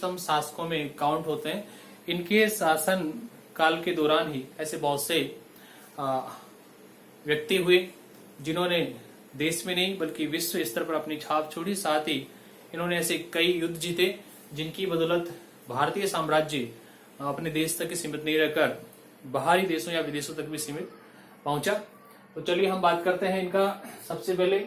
शासकों में काउंट होते हैं। इनके शासन काल के दौरान ही ऐसे बहुत से व्यक्ति हुए जिन्होंने देश में नहीं बल्कि विश्व स्तर पर अपनी छाप छोड़ी। साथ ही इन्होंने ऐसे कई युद्ध जीते जिनकी बदौलत भारतीय साम्राज्य अपने देश तक सीमित नहीं रहकर बाहरी देशों या विदेशों तक भी सीमित पहुंचा। तो चलिए हम बात करते हैं इनका। सबसे पहले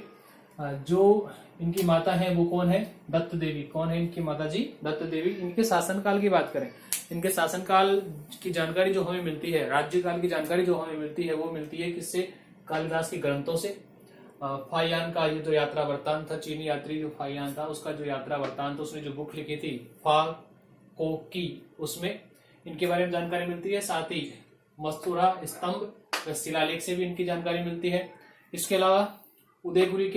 जो इनकी माता है वो कौन है? दत्त देवी। कौन है इनकी माता जी? दत्त देवी। इनके शासनकाल की बात करें, इनके शासनकाल की जानकारी जो हमें मिलती है, राज्यकाल की जानकारी जो हमें मिलती है वो मिलती है किससे? कालिदास के ग्रंथों से। फाहियान का ये जो यात्रा वृत्तांत था, चीनी यात्री जो फाहियान था उसका जो यात्रा वृत्तांत, उसने जो बुक लिखी थी फा को की, उसमें इनके बारे में जानकारी मिलती है। साथ ही मस्तूरा स्तंभ शिलालेख से भी इनकी जानकारी मिलती है। इसके अलावा उदयगिरी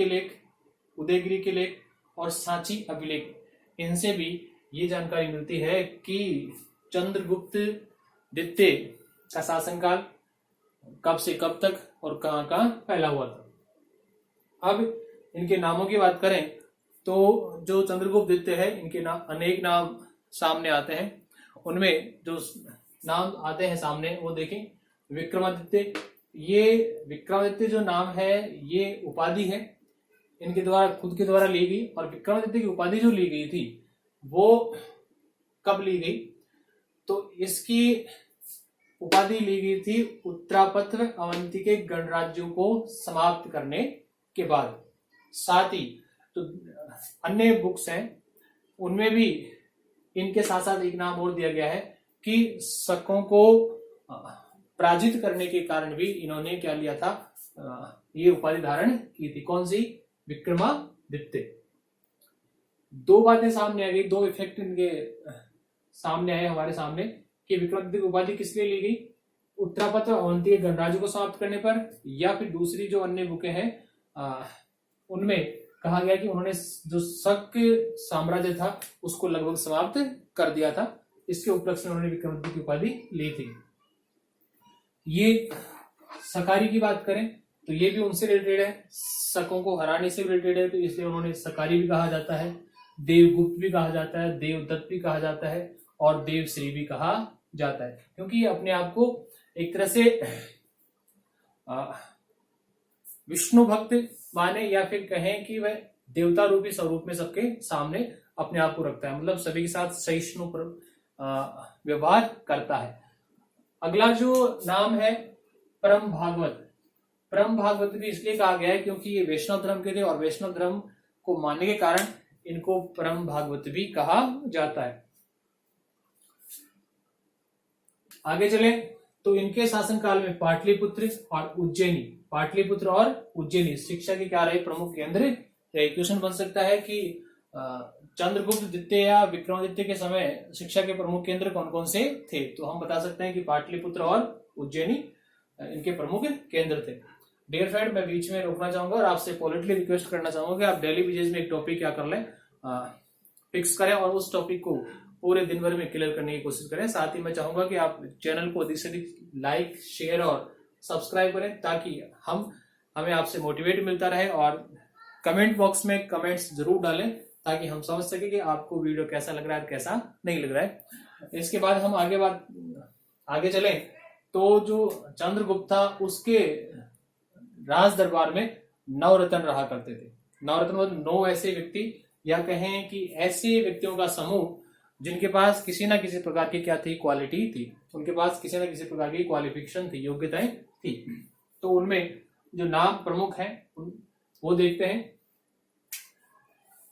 के लेख और सांची अभिलेख, इनसे भी ये जानकारी मिलती है कि चंद्रगुप्त द्वितीय का शासनकाल कब से कब तक और कहां कहां फैला हुआ था। अब इनके नामों की बात करें तो जो चंद्रगुप्त द्वितीय है, इनके नाम अनेक नाम सामने आते हैं। उनमें जो नाम आते हैं सामने वो देखें। विक्रमादित्य, ये विक्रमादित्य जो नाम है ये उपाधि है, इनके द्वारा खुद के द्वारा ली गई। और विक्रमादित्य की उपाधि जो ली गई थी वो कब ली गई? तो इसकी उपाधि ली गई थी उत्तरापत्र अवंती के गणराज्यों को समाप्त करने के बाद। साथ ही तो अन्य बुक्स हैं उनमें भी इनके साथ साथ एक नाम और दिया गया है कि शकों को पराजित करने के कारण भी इन्होंने क्या लिया था? ये उपाधि धारण की थी। कौन सी? विक्रमादित्य। दो बातें सामने आ गई, दो इफेक्ट इनके सामने आए हमारे सामने कि विक्रमादित्य की उपाधि किस लिए ली गई? उत्तरापत्र अवंती के गणराज्य को समाप्त करने पर, या फिर दूसरी जो अन्य बुकें हैं उनमें कहा गया कि उन्होंने जो शक साम्राज्य था उसको लगभग समाप्त कर दिया था। इसके उपलक्ष्य में उन्होंने विक्रमादित्य की उपाधि ली थी। ये सकारी की बात करें तो ये भी उनसे रिलेटेड है, शकों को हराने से रिलेटेड है, तो इसलिए उन्होंने सकारी भी कहा जाता है, देवगुप्त भी कहा जाता है, देवदत्त भी कहा जाता है और देवश्री भी कहा जाता है, क्योंकि ये अपने आप को एक तरह से विष्णु भक्त माने या फिर कहें कि वह देवता रूपी स्वरूप में सबके सामने अपने आप को रखता है, मतलब सभी के साथ सहिष्णु व्यवहार करता है। अगला जो नाम है परम भागवत। परम भागवत भी इसलिए कहा गया है क्योंकि ये वैष्णव धर्म के थे और वैष्णव धर्म को मानने के कारण इनको परम भागवत भी कहा जाता है। आगे चले तो इनके शासनकाल में पाटलिपुत्र और उज्जैनी शिक्षा के क्या रहे? प्रमुख केंद्र। क्वेश्चन बन सकता है कि चंद्रगुप्त द्वितीय या विक्रमादित्य के समय शिक्षा के प्रमुख केंद्र कौन कौन से थे? तो हम बता सकते हैं कि पाटलिपुत्र और उज्जैनी इनके प्रमुख केंद्र थे। डियर फ्रेंड, मैं बीच में रोकना चाहूंगा और आपसे पोलाइटली रिक्वेस्ट करना चाहूंगा कि आप डेली बेसिस में एक टॉपिक क्या कर लें, फिक्स करें और उस टॉपिक को पूरे दिन भर में क्लियर करने की कोशिश करें। साथ ही मैं चाहूंगा कि आप चैनल को अधिक से अधिक लाइक, शेयर और सब्सक्राइब करें ताकि हमें आपसे मोटिवेट मिलता रहे, और कमेंट बॉक्स में कमेंट्स जरूर डालें ताकि हम समझ सके कि आपको वीडियो कैसा लग रहा है कैसा नहीं लग रहा है। इसके बाद हम आगे चलें तो जो चंद्रगुप्त था उसके राज दरबार में नवरत्न रहा करते थे। नवरत्न मतलब 9 ऐसे व्यक्ति, या कहें कि ऐसे व्यक्तियों का समूह जिनके पास किसी ना किसी प्रकार की क्या थी? क्वालिटी थी। उनके पास किसी ना किसी प्रकार की क्वालिफिकेशन थी, योग्यताएं थी। तो उनमें जो नाम प्रमुख हैं वो देखते हैं।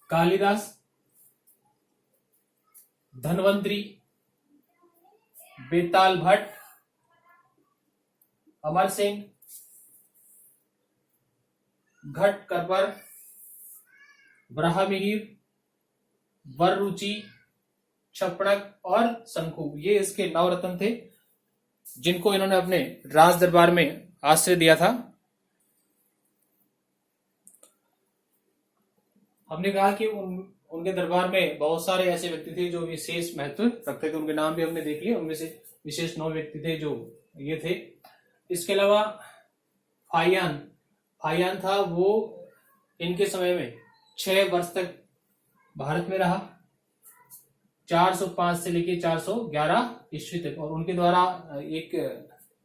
कालिदास, धनवंतरी, बेताल भट्ट, अमर सिंह, घट करपर, ब्रह्ममिहिर, वररुचि, छपड़क और शंखु, ये इसके नवरत्न थे जिनको इन्होंने अपने राज दरबार में आश्रय दिया था। हमने कहा कि उनके दरबार में बहुत सारे ऐसे व्यक्ति थे जो विशेष महत्व रखते थे। उनके नाम भी हमने देख लिए, उनमें से विशेष 9 व्यक्ति थे जो ये थे। इसके अलावा फाहियान था, वो इनके समय में 6 वर्ष तक भारत में रहा। 405 से लेके 411 ईस्वी तक। और उनके द्वारा एक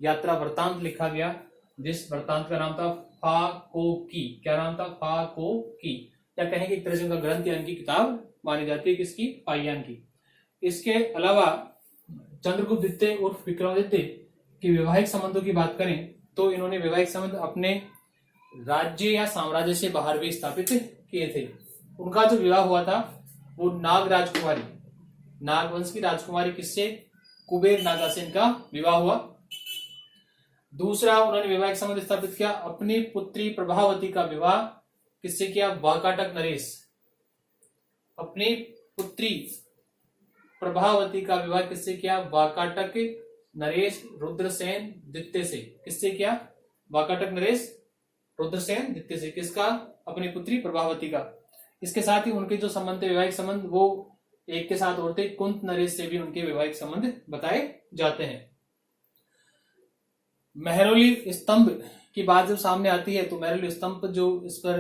यात्रा वृत्तांत लिखा गया, जिस वृत्तांत का नाम था फाकोकी। क्या नाम था? फाकोकी, या कहेंगे एक तरह से उनका ग्रंथ या उनकी किताब मानी जाती है, किसकी? पाइयान की। इसके अलावा चंद्रगुप्त द्वितीय उर्फ विक्रमादित्य की वैवाहिक संबंधों की बात करें तो इन्होंने वैवाहिक संबंध अपने राज्य या साम्राज्य से बाहर भी स्थापित किए थे। उनका जो विवाह हुआ था वो नाग राजकुमारी, नागवंश की राजकुमारी किससे? कुबेर नागा से इनका विवाह हुआ। दूसरा, उन्होंने वैवाहिक संबंध स्थापित किया, अपनी पुत्री प्रभावती का विवाह किससे किया? वाकाटक नरेश। अपनी पुत्री प्रभावती का विवाह किससे किया? वाकाटक नरेश रुद्रसेन द्वितीय से। किससे किया? वाकाटक नरेश रुद्रसेन द्वितीय से। किसका? अपनी पुत्री प्रभावती का। इसके साथ ही उनके जो संबंध थे वैवाहिक संबंध, वो एक के साथ और थे, कुंत नरेश से भी उनके वैवाहिक संबंध बताए जाते हैं। मेहरौली स्तंभ की बात जब सामने आती है तो मेहरौली स्तंभ जो इस पर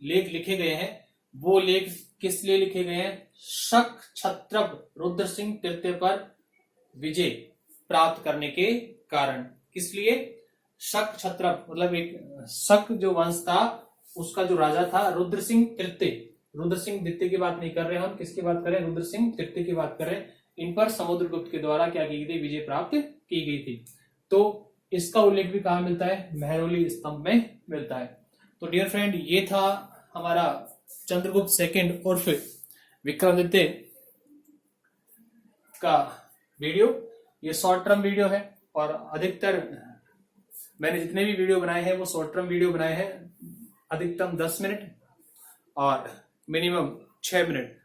लेख लिखे गए हैं, वो लेख किस लिए लिखे गए हैं? शक क्षत्रप रुद्र सिंह तृतीय पर विजय प्राप्त करने के कारण। किस लिए? शक क्षत्रप मतलब एक शक जो वंश था उसका जो राजा था रुद्र सिंह तृतीय। रुद्र सिंह द्वितीय की बात नहीं कर रहे हम, किसकी बात कर रहे हैं? रुद्र सिंह तृतीय की बात कर रहे हैं। इन पर समुद्रगुप्त के द्वारा क्या की गई थी? विजय प्राप्त की गई थी। तो इसका उल्लेख भी कहां मिलता है? मेहरौली स्तंभ में मिलता है। तो डियर फ्रेंड, ये था हमारा चंद्रगुप्त सेकंड उर्फ विक्रमादित्य का वीडियो। ये शॉर्ट टर्म वीडियो है और अधिकतर मैंने जितने भी वीडियो बनाए हैं वो शॉर्ट टर्म वीडियो बनाए हैं, अधिकतम 10 मिनट और मिनिमम 6 मिनट।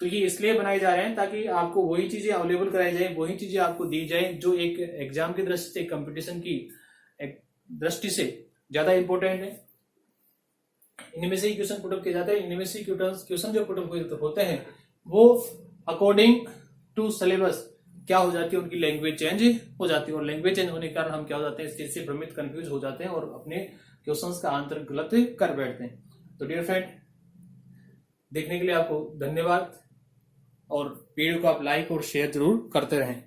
तो ये इसलिए बनाए जा रहे हैं ताकि आपको वही चीजें अवेलेबल कराई जाए, वही चीजें आपको दी जाए जो एक एग्जाम की दृष्टि से, कंपटीशन की एक दृष्टि से ज्यादा इंपॉर्टेंट है। इनमें से ही क्वेश्चन पुटअप किए जाते हैं। इनमें से क्वेश्चन जो पुटअप होते हैं वो अकॉर्डिंग टू सिलेबस क्या हो जाती है? उनकी लैंग्वेज चेंज हो जाती है, और लैंग्वेज चेंज होने के कारण हम क्या हो जाते हैं? इस चीज से भ्रमित, कंफ्यूज हो जाते हैं और अपने क्वेश्चंस का आंसर गलत कर बैठते हैं। तो डियर फ्रेंड, देखने के लिए आपको धन्यवाद और वीडियो को आप लाइक और शेयर जरूर करते रहें।